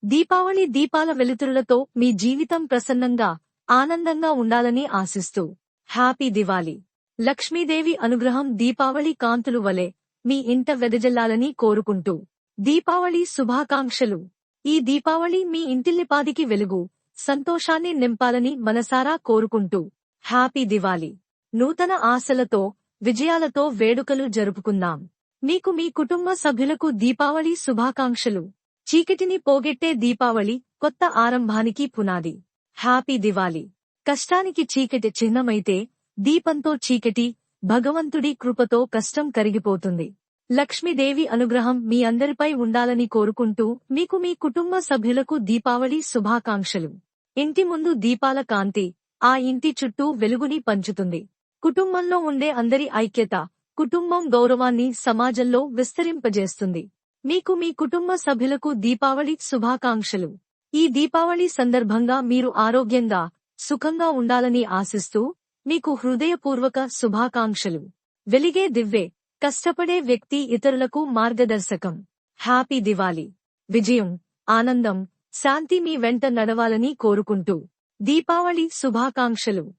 దీపావళి దీపాల వెలుతురులతో మీ జీవితం ప్రసన్నంగా, ఆనందంగా ఉండాలని ఆశిస్తూ హ్యాపీ దివాళీ. లక్ష్మీదేవి అనుగ్రహం దీపావళి కాంతులు వలె మీ ఇంట వెదజల్లాలని కోరుకుంటూ దీపావళి శుభాకాంక్షలు. ఈ దీపావళి మీ ఇంటిల్లిపాదికి వెలుగు, సంతోషాన్ని నింపాలని మనసారా కోరుకుంటూ హ్యాపీ దివాళీ. నూతన ఆశలతో, విజయాలతో వేడుకలు జరుపుకుందాం. మీకు మీ కుటుంబ సభ్యులకు దీపావళి శుభాకాంక్షలు. చీకటిని పోగొట్టే దీపావళి కొత్త ఆరంభానికి పునాది. హ్యాపీ దివాళీ. కష్టానికి చీకటి చిహ్నమైతే దీపంతో చీకటి, భగవంతుడి కృపతో కష్టం కరిగిపోతుంది. లక్ష్మీదేవి అనుగ్రహం మీ అందరిపై ఉండాలని కోరుకుంటూ మీకు మీ కుటుంబ సభ్యులకు దీపావళి శుభాకాంక్షలు. ఇంటి ముందు దీపాల కాంతి ఆ ఇంటి చుట్టూ వెలుగుని పంచుతుంది. కుటుంబంలో ఉండే అందరి ఐక్యత, కుటుంబం గౌరవాన్ని సమాజంలో విస్తరింపజేస్తుంది. మీకు మీ కుటుంబ సభ్యులకు దీపావళి శుభాకాంక్షలు. ఈ దీపావళి సందర్భంగా మీరు ఆరోగ్యంగా, సుఖంగా ఉండాలని ఆశిస్తూ మీకు హృదయపూర్వక శుభాకాంక్షలు. వెలిగే దివ్వె, కష్టపడే వ్యక్తి ఇతరులకు మార్గదర్శకం. హ్యాపీ దివాళీ. విజయం, ఆనందం, శాంతి మీ వెంట నడవాలని కోరుకుంటూ దీపావళి శుభాకాంక్షలు.